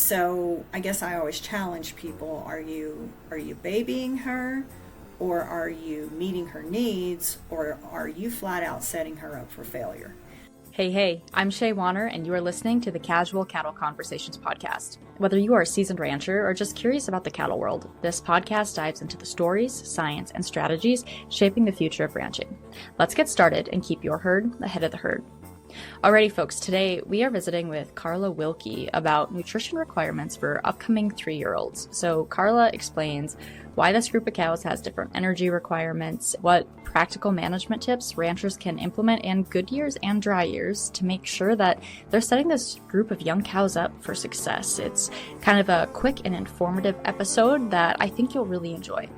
So I guess I always challenge people, are you babying her, or are you meeting her needs, or are you flat out setting her up for failure? Hey, I'm Shaye Wanner, and you are listening to the Casual Cattle Conversations podcast. Whether you are a seasoned rancher or just curious about the cattle world, this podcast dives into the stories, science, and strategies shaping the future of ranching. Let's get started and keep your herd ahead of the herd. Alrighty, folks, today we are visiting with Karla Wilke about nutrition requirements for upcoming 3-year-olds. So Karla explains why this group of cows has different energy requirements, what practical management tips ranchers can implement in good years and dry years to make sure that they're setting this group of young cows up for success. It's kind of a quick and informative episode that I think you'll really enjoy.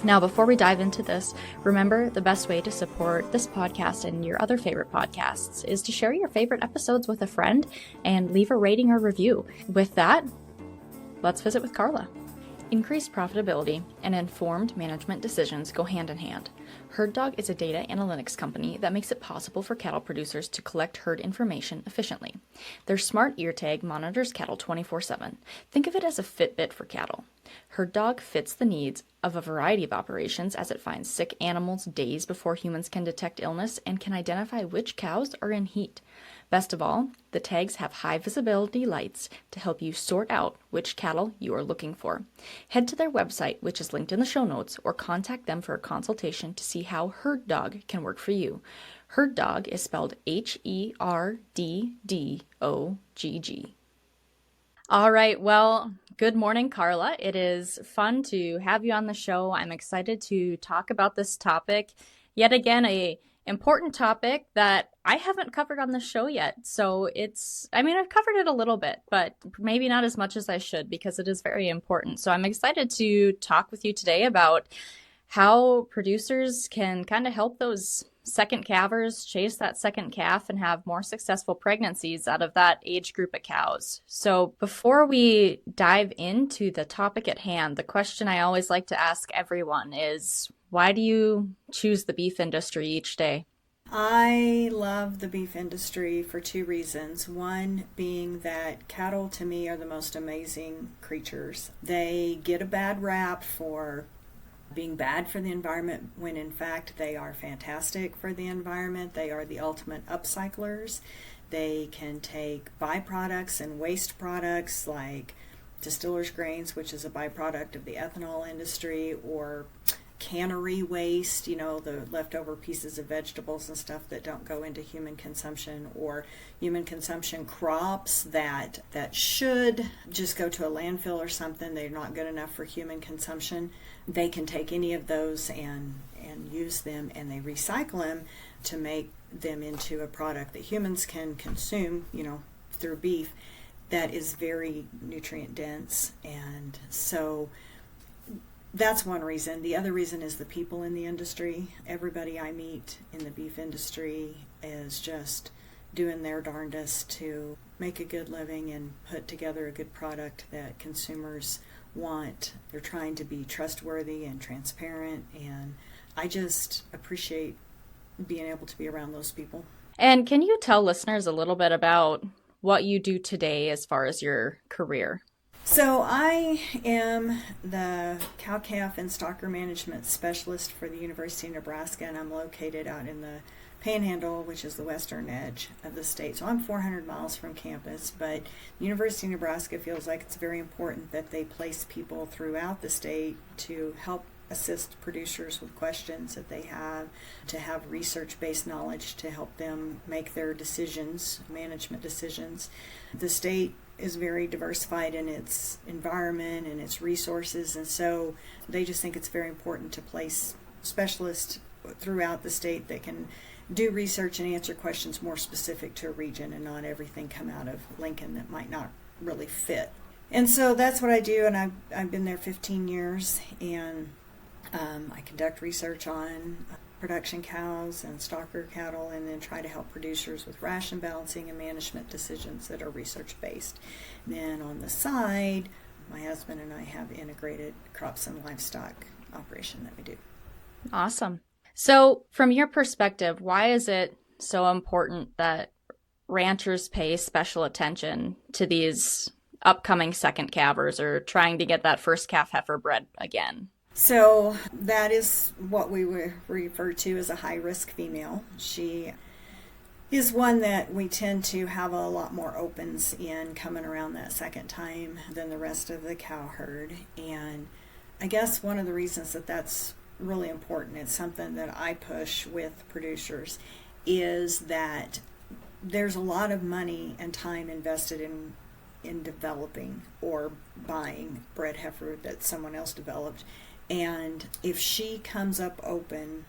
Now, before we dive into this, remember the best way to support this podcast and your other favorite podcasts is to share your favorite episodes with a friend and leave a rating or review. With that, let's visit with Karla. Increased profitability and informed management decisions go hand in hand. Herd Dog is a data analytics company that makes it possible for cattle producers to collect herd information efficiently. Their smart ear tag monitors cattle 24/7. Think of it as a Fitbit for cattle. Herd Dog fits the needs of a variety of operations as it finds sick animals days before humans can detect illness and can identify which cows are in heat. Best of all, the tags have high visibility lights to help you sort out which cattle you are looking for. Head to their website, which is linked in the show notes, or contact them for a consultation to see how Herd Dog can work for you. Herd Dog is spelled HERDDOGG. All right, well, good morning, Karla. It is fun to have you on the show. I'm excited to talk about this topic. Yet again, a important topic that I haven't covered on the show yet. So I've covered it a little bit, but maybe not as much as I should because it is very important. So I'm excited to talk with you today about how producers can kind of help those second calvers chase that second calf and have more successful pregnancies out of that age group of cows. So before we dive into the topic at hand, the question I always like to ask everyone is, why do you choose the beef industry each day? I love the beef industry for 2 reasons. One being that cattle to me are the most amazing creatures. They get a bad rap for being bad for the environment when in fact they are fantastic for the environment. They are the ultimate upcyclers. They can take byproducts and waste products like distillers grains, which is a byproduct of the ethanol industry, or cannery waste, the leftover pieces of vegetables and stuff that don't go into human consumption, or human consumption crops that should just go to a landfill or something. They're not good enough for human consumption. They can take any of those and use them, and they recycle them to make them into a product that humans can consume, through beef that is very nutrient dense. And so that's one reason. The other reason is the people in the industry. Everybody I meet in the beef industry is just doing their darndest to make a good living and put together a good product that consumers want. They're trying to be trustworthy and transparent, and I just appreciate being able to be around those people. And can you tell listeners a little bit about what you do today as far as your career? So I am the cow-calf and stocker management specialist for the University of Nebraska, and I'm located out in the Panhandle, which is the western edge of the state. So I'm 400 miles from campus, but the University of Nebraska feels like it's very important that they place people throughout the state to help assist producers with questions that they have, to have research-based knowledge to help them make their decisions, management decisions. The state is very diversified in its environment and its resources, and so they just think it's very important to place specialists throughout the state that can do research and answer questions more specific to a region, and not everything come out of Lincoln that might not really fit. And so that's what I do, and I've been there 15 years, and I conduct research on production cows and stocker cattle, and then try to help producers with ration balancing and management decisions that are research-based. And then on the side, my husband and I have integrated crops and livestock operation that we do. Awesome. So from your perspective, why is it so important that ranchers pay special attention to these upcoming second calvers or trying to get that first calf heifer bred again? So that is what we would refer to as a high-risk female. She is one that we tend to have a lot more opens in coming around that second time than the rest of the cow herd. And I guess one of the reasons that that's really important, it's something that I push with producers, is that there's a lot of money and time invested in developing or buying bred heifer that someone else developed. And if she comes up open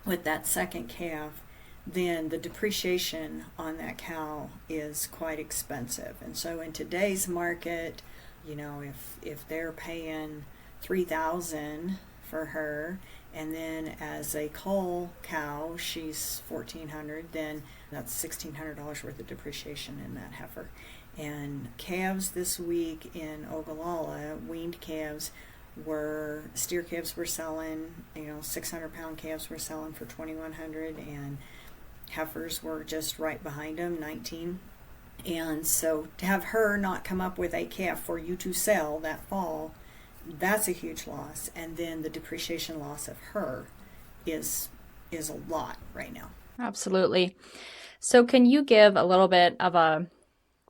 with that second calf, then the depreciation on that cow is quite expensive. And so in today's market, if they're paying $3,000 for her, and then as a cull cow she's $1,400, then that's $1,600 worth of depreciation in that heifer. And calves this week in Ogallala, weaned calves, steer calves were selling, 600-pound calves were selling for $2,100, and heifers were just right behind them, 19. And so to have her not come up with a calf for you to sell that fall, that's a huge loss. And then the depreciation loss of her is a lot right now. Absolutely. So can you give a little bit of a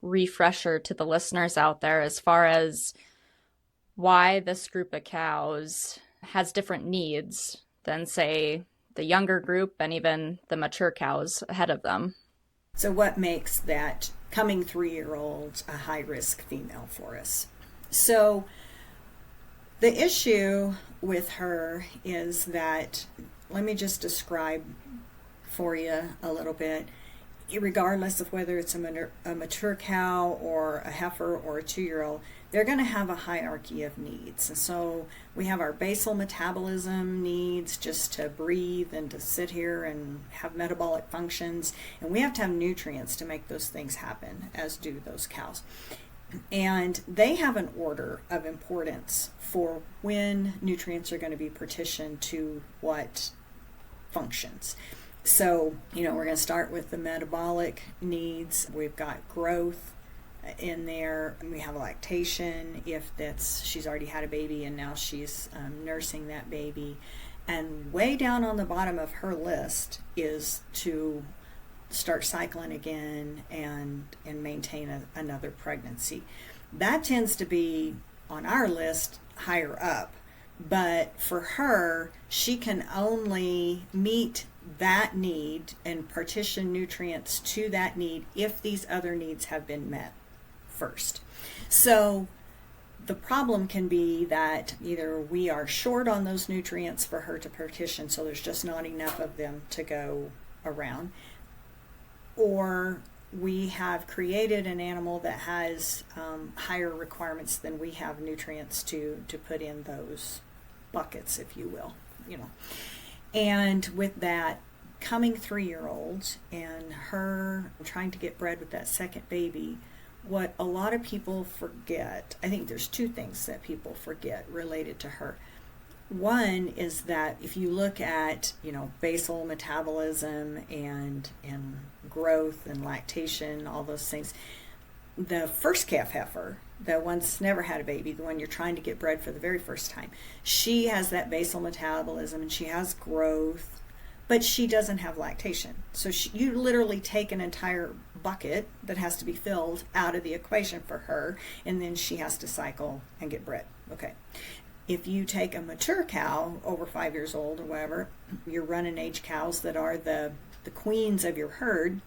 refresher to the listeners out there as far as why this group of cows has different needs than, say, the younger group and even the mature cows ahead of them? So what makes that coming 3-year-old a high-risk female for us? So the issue with her is that, let me just describe for you a little bit, regardless of whether it's a mature cow or a heifer or a 2-year-old, they're going to have a hierarchy of needs. And so we have our basal metabolism needs, just to breathe and to sit here and have metabolic functions. And we have to have nutrients to make those things happen, as do those cows. And they have an order of importance for when nutrients are going to be partitioned to what functions. So, we're going to start with the metabolic needs. We've got growth in there, and we have lactation if she's already had a baby and now she's nursing that baby. And way down on the bottom of her list is to start cycling again and maintain another pregnancy. That tends to be on our list higher up, but for her, she can only meet that need and partition nutrients to that need if these other needs have been met first. So the problem can be that either we are short on those nutrients for her to partition, so there's just not enough of them to go around, or we have created an animal that has higher requirements than we have nutrients to put in those buckets, if you will, And with that, coming 3-year-olds and her trying to get bred with that second baby, what a lot of people forget, I think there's 2 things that people forget related to her. One is that if you look at, basal metabolism and growth and lactation, all those things, the first calf heifer, the one that's never had a baby, the one you're trying to get bred for the very first time, she has that basal metabolism and she has growth, but she doesn't have lactation. So you literally take an entire bucket that has to be filled out of the equation for her, and then she has to cycle and get bred. Okay. If you take a mature cow over 5 years old or whatever, your running age cows that are the queens of your herd,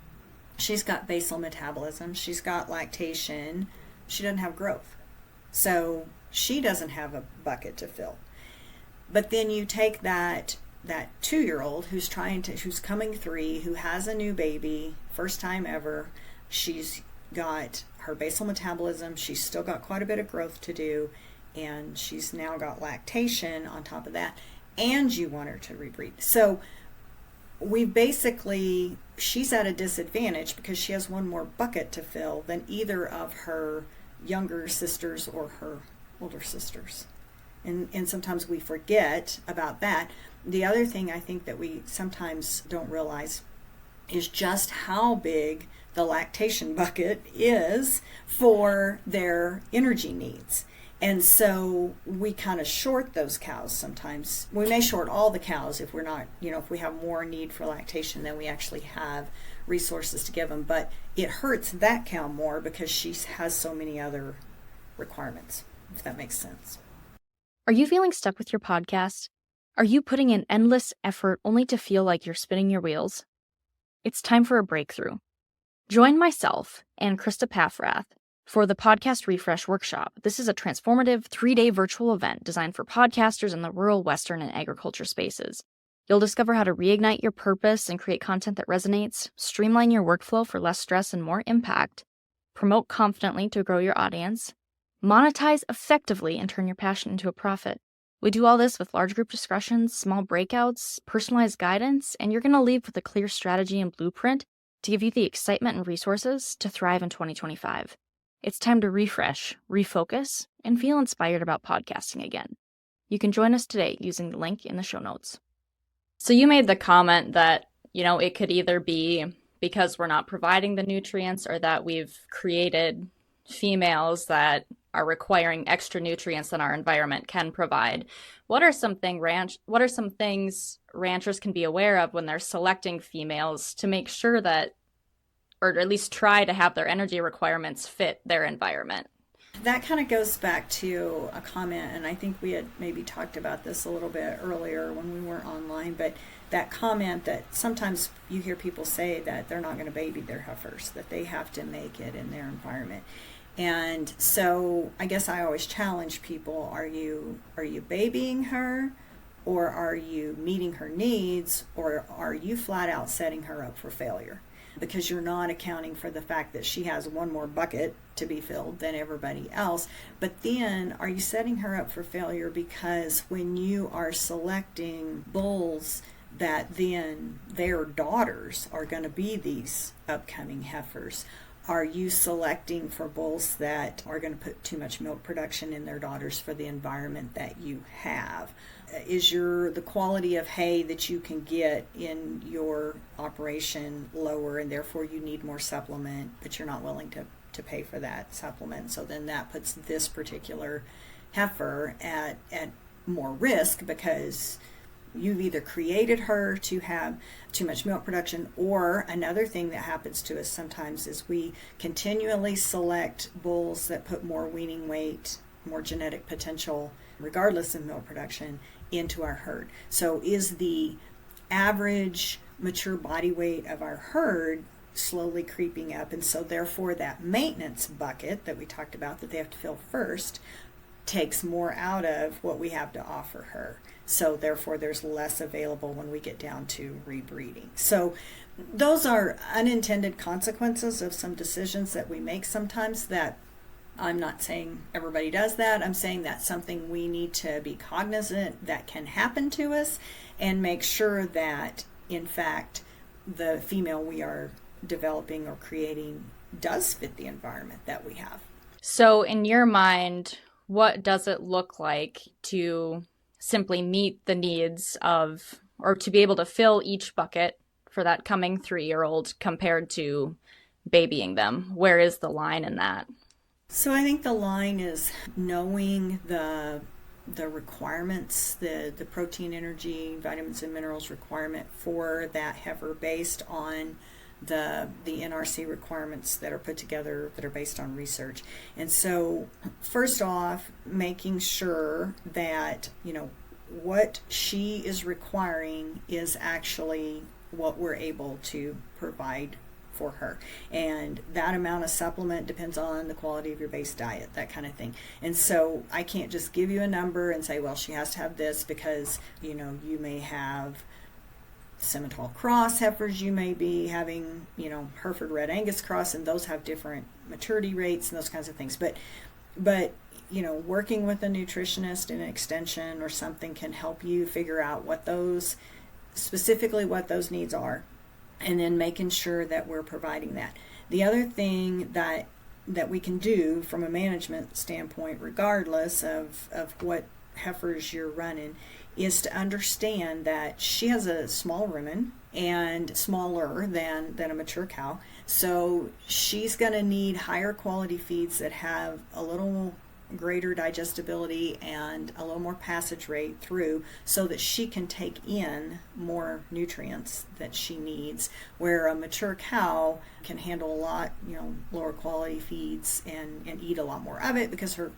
she's got basal metabolism, she's got lactation, she doesn't have growth. So she doesn't have a bucket to fill. But then you take that 2-year-old who's coming 3, who has a new baby, first time ever, she's got her basal metabolism, she's still got quite a bit of growth to do, and she's now got lactation on top of that, and you want her to rebreed. So she's at a disadvantage because she has one more bucket to fill than either of her younger sisters or her older sisters. And sometimes we forget about that. The other thing I think that we sometimes don't realize is just how big the lactation bucket is for their energy needs. And so we kind of short those cows sometimes. We may short all the cows if we're not, if we have more need for lactation than we actually have resources to give them. But it hurts that cow more because she has so many other requirements, if that makes sense. Are you feeling stuck with your podcast? Are you putting in endless effort only to feel like you're spinning your wheels? It's time for a breakthrough. Join myself and Krista Paffrath for the Podcast Refresh Workshop. This is a transformative 3-day virtual event designed for podcasters in the rural, western, and agriculture spaces. You'll discover how to reignite your purpose and create content that resonates, streamline your workflow for less stress and more impact, promote confidently to grow your audience, monetize effectively and turn your passion into a profit. We do all this with large group discussions, small breakouts, personalized guidance, and you're going to leave with a clear strategy and blueprint to give you the excitement and resources to thrive in 2025. It's time to refresh, refocus, and feel inspired about podcasting again. You can join us today using the link in the show notes. So you made the comment that, it could either be because we're not providing the nutrients or that we've created females that are requiring extra nutrients than our environment can provide. What are some things ranchers can be aware of when they're selecting females to make sure that, or at least try to have their energy requirements fit their environment? That kind of goes back to a comment, and I think we had maybe talked about this a little bit earlier when we weren't online, but that comment that sometimes you hear people say that they're not going to baby their heifers, that they have to make it in their environment. And so I guess I always challenge people, are you babying her, or are you meeting her needs, or are you flat out setting her up for failure? Because you're not accounting for the fact that she has one more bucket to be filled than everybody else. But then are you setting her up for failure because when you are selecting bulls that then their daughters are going to be these upcoming heifers, are you selecting for bulls that are going to put too much milk production in their daughters for the environment that you have? Is the quality of hay that you can get in your operation lower, and therefore you need more supplement, but you're not willing to pay for that supplement? So then that puts this particular heifer at more risk because you've either created her to have too much milk production, or another thing that happens to us sometimes is we continually select bulls that put more weaning weight, more genetic potential, regardless of milk production, into our herd. So is the average mature body weight of our herd slowly creeping up? And so therefore that maintenance bucket that we talked about that they have to fill first takes more out of what we have to offer her. So therefore there's less available when we get down to rebreeding. So those are unintended consequences of some decisions that we make sometimes. That I'm not saying everybody does that. I'm saying that's something we need to be cognizant that can happen to us, and make sure that, in fact, the female we are developing or creating does fit the environment that we have. So in your mind, what does it look like to simply meet the needs of, or to be able to fill each bucket for that coming 3-year-old compared to babying them? Where is the line in that? So I think the line is knowing the requirements, the protein, energy, vitamins, and minerals requirement for that heifer based on the NRC requirements that are put together that are based on research. And so first off, making sure that what she is requiring is actually what we're able to provide for her. And that amount of supplement depends on the quality of your base diet, that kind of thing. And so I can't just give you a number and say, well, she has to have this, because you may have Simmental cross heifers, you may be having Hereford Red Angus cross, and those have different maturity rates and those kinds of things. But working with a nutritionist in an extension or something can help you figure out what those needs are, and then making sure that we're providing that. The other thing that we can do from a management standpoint, regardless of what heifers you're running is to understand that she has a small rumen and smaller than a mature cow. So she's going to need higher quality feeds that have a little greater digestibility and a little more passage rate through, so that she can take in more nutrients that she needs, where a mature cow can handle a lot, lower quality feeds and eat a lot more of it, because her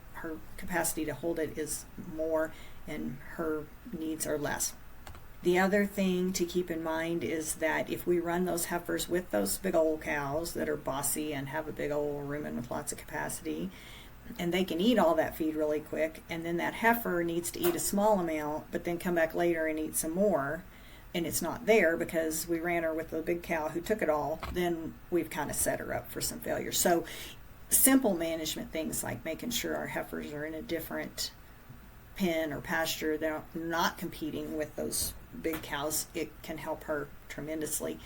capacity to hold it is more and her needs are less. The other thing to keep in mind is that if we run those heifers with those big old cows that are bossy and have a big old rumen with lots of capacity, and they can eat all that feed really quick, and then that heifer needs to eat a small amount but then come back later and eat some more, and it's not there because we ran her with the big cow who took it all, then we've kind of set her up for some failure. So simple management things like making sure our heifers are in a different pen or pasture, they're not competing with those big cows, it can help her tremendously.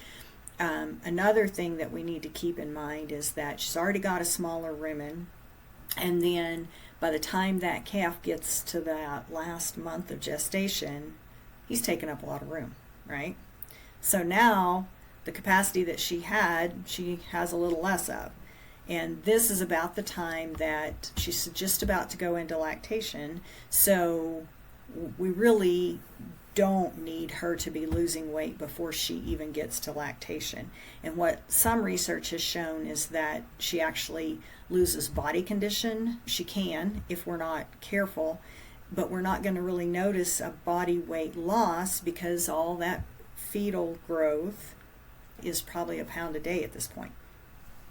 Another thing that we need to keep in mind is that she's already got a smaller rumen, and then by the time that calf gets to that last month of gestation, he's taken up a lot of room, right? So now the capacity that she has a little less of. And this is about the time that she's just about to go into lactation. So we really don't need her to be losing weight before she even gets to lactation. And what some research has shown is that she actually loses body condition. She can if we're not careful, but we're not going to really notice a body weight loss because all that fetal growth is probably a pound a day at this point.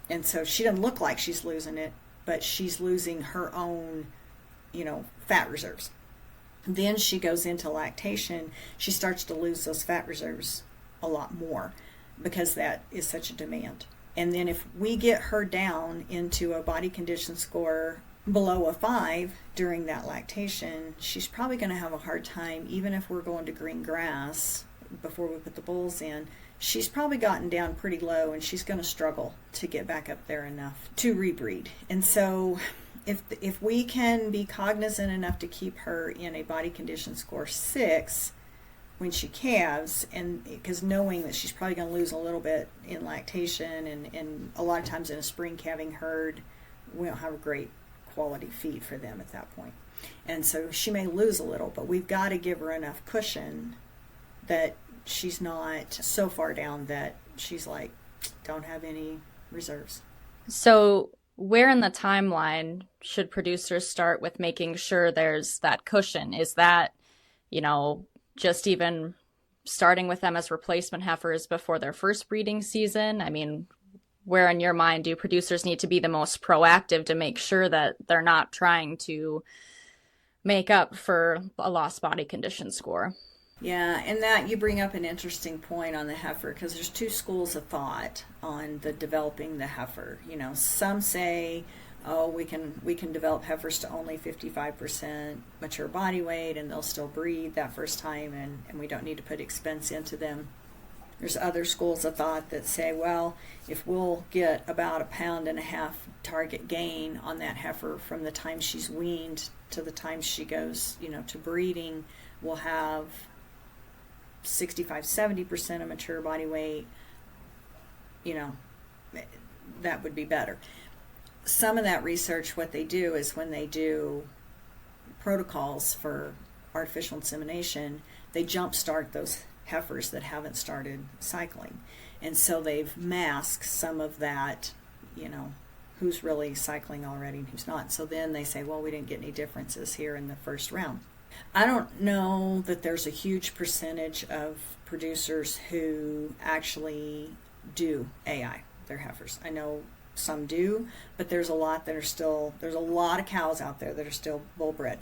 And so she doesn't look like she's losing it, but she's losing her own, fat reserves. Then she goes into lactation, she starts to lose those fat reserves a lot more because that is such a demand. And then if we get her down into a body condition score below a 5 during that lactation, she's probably going to have a hard time, even if we're going to green grass before we put the bulls in. She's probably gotten down pretty low, and she's going to struggle to get back up there enough to rebreed. And so if we can be cognizant enough to keep her in a body condition score 6 when she calves, and because knowing that she's probably going to lose a little bit in lactation, and a lot of times in a spring calving herd, we don't have a great quality feed for them at that point. And so she may lose a little, but we've got to give her enough cushion that she's not so far down that she's like, don't have any reserves. So where in the timeline should producers start with making sure there's that cushion? Is that, just even starting with them as replacement heifers before their first breeding season? I mean, where in your mind do producers need to be the most proactive to make sure that they're not trying to make up for a lost body condition score? Yeah, and that you bring up an interesting point on the heifer, because there's two schools of thought on the developing the heifer. Some say, oh, we can develop heifers to only 55% mature body weight, and they'll still breed that first time, and we don't need to put expense into them. There's other schools of thought that say, well, if we'll get about 1.5 pounds target gain on that heifer from the time she's weaned to the time she goes, to breeding, we'll have 65-70% of mature body weight, that would be better. Some of that research, what they do is when they do protocols for artificial insemination, they jumpstart those heifers that haven't started cycling. And so they've masked some of that, who's really cycling already and who's not. So then they say, well, we didn't get any differences here in the first round. I don't know that there's a huge percentage of producers who actually do AI, their heifers. I know some do, but there's a lot there's a lot of cows out there that are still bull bred.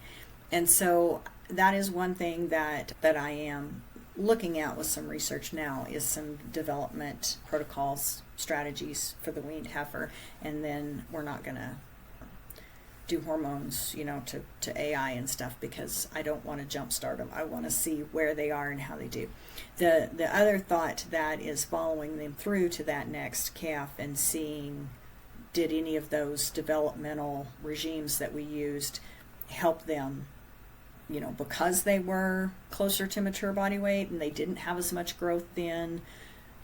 And so that is one thing that I am looking at with some research now, is some development protocols, strategies for the weaned heifer. And then we're not going to do hormones, to AI and stuff, because I don't want to jumpstart them. I want to see where they are and how they do. The other thought to that is following them through to that next calf and seeing, did any of those developmental regimes that we used help them because they were closer to mature body weight and they didn't have as much growth then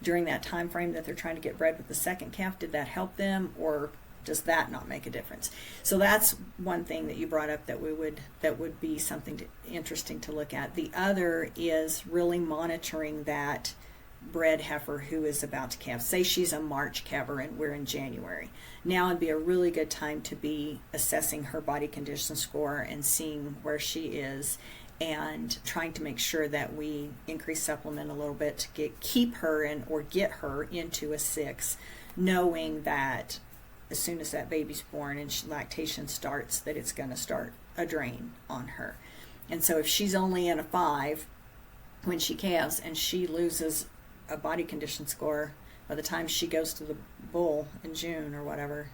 during that time frame that they're trying to get bred with the second calf, did that help them, or does that not make a difference? So that's one thing that you brought up that would be something interesting to look at. The other is really monitoring that bred heifer who is about to calve. Say she's a March calver and we're in January. Now would be a really good time to be assessing her body condition score and seeing where she is, and trying to make sure that we increase supplement a little bit to keep her in, or get her into a 6, knowing that as soon as that baby's born and lactation starts, that it's going to start a drain on her. And so if she's only in a 5 when she calves and she loses a body condition score by the time she goes to the bull in June or whatever,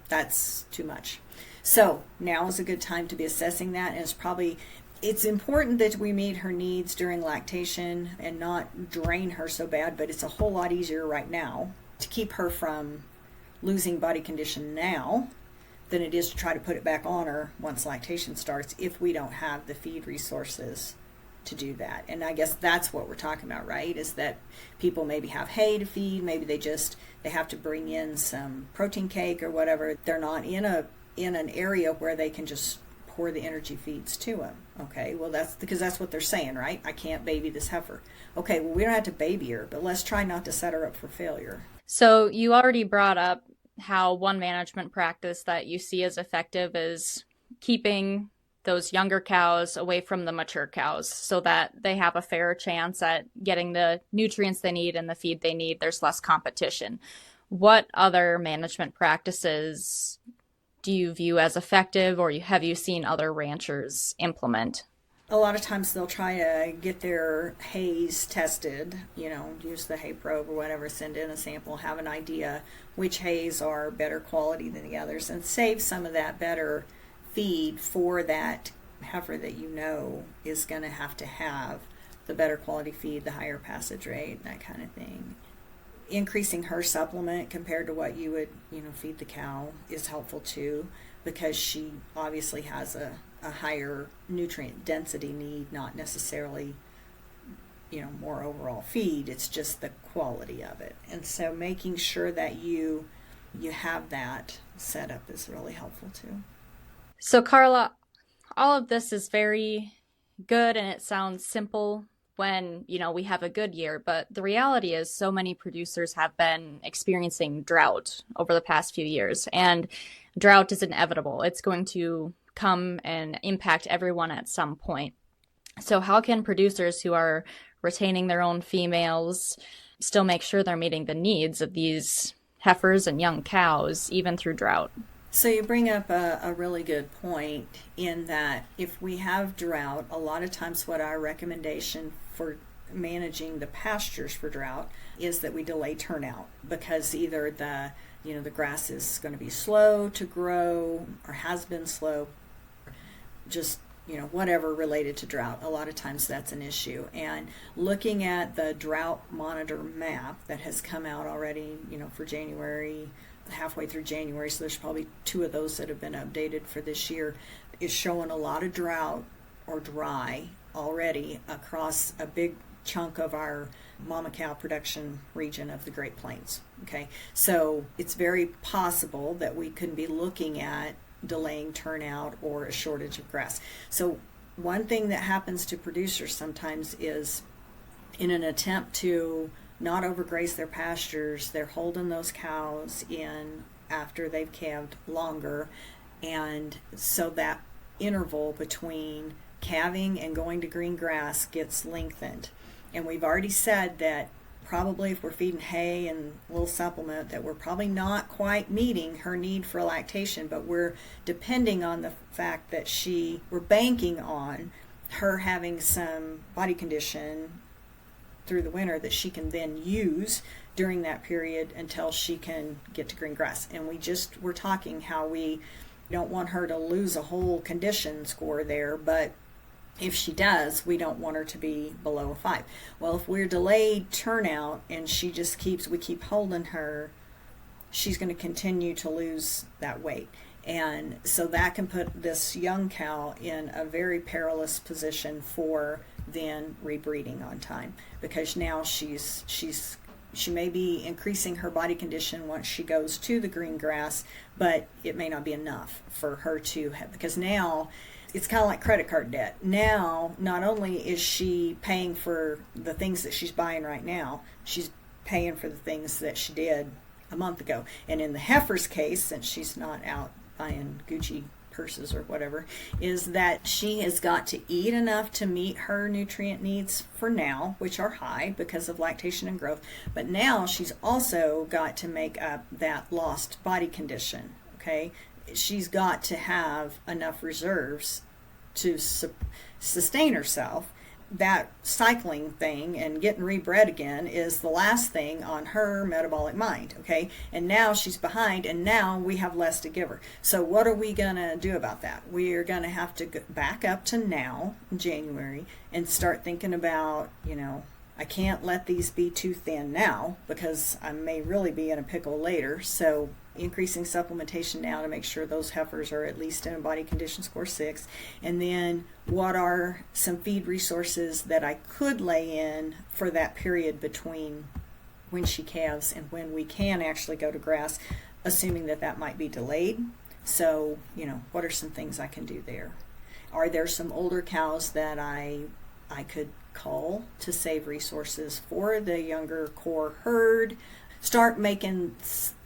that's too much. So now is a good time to be assessing that, and it's important that we meet her needs during lactation and not drain her so bad, but it's a whole lot easier right now to keep her from losing body condition now than it is to try to put it back on her once lactation starts, if we don't have the feed resources to do that. And I guess that's what we're talking about, right? Is that people maybe have hay to feed, maybe they have to bring in some protein cake or whatever. They're not in an area where they can just pour the energy feeds to them. Okay, well that's because that's what they're saying, right? I can't baby this heifer. Okay, well we don't have to baby her, but let's try not to set her up for failure. So you already brought up how one management practice that you see as effective is keeping those younger cows away from the mature cows so that they have a fair chance at getting the nutrients they need and the feed they need. There's less competition. What other management practices do you view as effective, or have you seen other ranchers implement? A lot of times they'll try to get their hays tested, use the hay probe or whatever, send in a sample, have an idea which hays are better quality than the others, and save some of that better feed for that heifer that is going to have the better quality feed, the higher passage rate, that kind of thing. Increasing her supplement compared to what you would, feed the cow is helpful too, because she obviously has a higher nutrient density need, not necessarily, more overall feed. It's just the quality of it. And so making sure that you have that set up is really helpful too. So Karla, all of this is very good and it sounds simple when, we have a good year, but the reality is so many producers have been experiencing drought over the past few years, and drought is inevitable. It's going to come and impact everyone at some point. So how can producers who are retaining their own females still make sure they're meeting the needs of these heifers and young cows, even through drought? So you bring up a really good point, in that if we have drought, a lot of times what our recommendation for managing the pastures for drought is that we delay turnout, because either the grass is going to be slow to grow or has been slow, just whatever related to drought. A lot of times that's an issue. And looking at the drought monitor map that has come out already, for January, halfway through January, so there's probably 2 of those that have been updated for this year, is showing a lot of drought or dry already across a big chunk of our mama cow production region of the Great Plains. Okay, so it's very possible that we could be looking at delaying turnout or a shortage of grass. So one thing that happens to producers sometimes is, in an attempt to not overgraze their pastures, they're holding those cows in after they've calved longer, and so that interval between calving and going to green grass gets lengthened. And we've already said that probably if we're feeding hay and a little supplement, that we're probably not quite meeting her need for lactation, but we're depending on the fact that we're banking on her having some body condition through the winter that she can then use during that period until she can get to green grass. And we're talking how we don't want her to lose a whole condition score there, but if she does, we don't want her to be below a 5. Well, if we're delayed turnout and we keep holding her, she's going to continue to lose that weight. And so that can put this young cow in a very perilous position for then rebreeding on time, because now she may be increasing her body condition once she goes to the green grass, but it may not be enough for her to have, because now it's kind of like credit card debt. Now, not only is she paying for the things that she's buying right now, she's paying for the things that she did a month ago. And in the heifer's case, since she's not out buying Gucci purses or whatever, is that she has got to eat enough to meet her nutrient needs for now, which are high because of lactation and growth. But now she's also got to make up that lost body condition. Okay, she's got to have enough reserves to sustain herself. That cycling thing and getting rebred again is the last thing on her metabolic mind, okay? And now she's behind, and now we have less to give her. So what are we going to do about that? We are going to have to go back up to now, January, and start thinking about, I can't let these be too thin now because I may really be in a pickle later. So increasing supplementation now to make sure those heifers are at least in a body condition score 6. And then what are some feed resources that I could lay in for that period between when she calves and when we can actually go to grass, assuming that might be delayed. So, what are some things I can do there? Are there some older cows that I could call to save resources for the younger core herd? Start making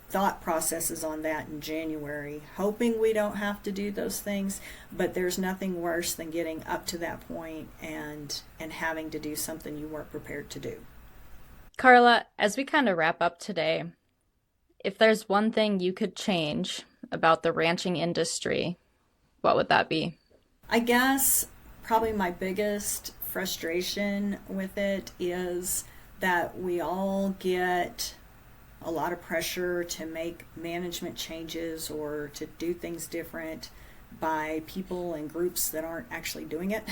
thought processes on that in January, hoping we don't have to do those things, but there's nothing worse than getting up to that point and having to do something you weren't prepared to do. Karla, as we kind of wrap up today, if there's one thing you could change about the ranching industry, what would that be? I guess probably my biggest frustration with it is that we all get a lot of pressure to make management changes or to do things different by people and groups that aren't actually doing it.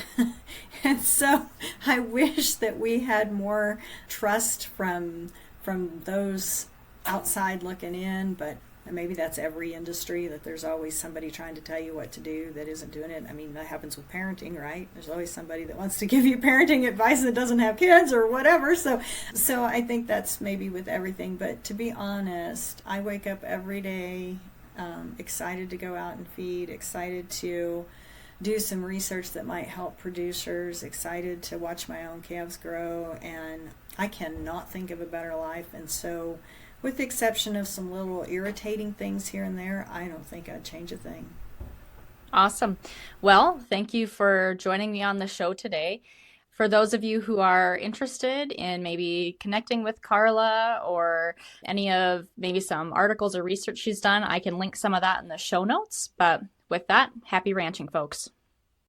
And so I wish that we had more trust from those outside looking in, but maybe that's every industry, that there's always somebody trying to tell you what to do that isn't doing it. I mean, that happens with parenting, right? There's always somebody that wants to give you parenting advice that doesn't have kids or whatever. So I think that's maybe with everything. But to be honest, I wake up every day excited to go out and feed, excited to do some research that might help producers, excited to watch my own calves grow, and I cannot think of a better life. And so, with the exception of some little irritating things here and there, I don't think I'd change a thing. Awesome. Well, thank you for joining me on the show today. For those of you who are interested in maybe connecting with Karla or any of maybe some articles or research she's done, I can link some of that in the show notes. But with that, happy ranching, folks.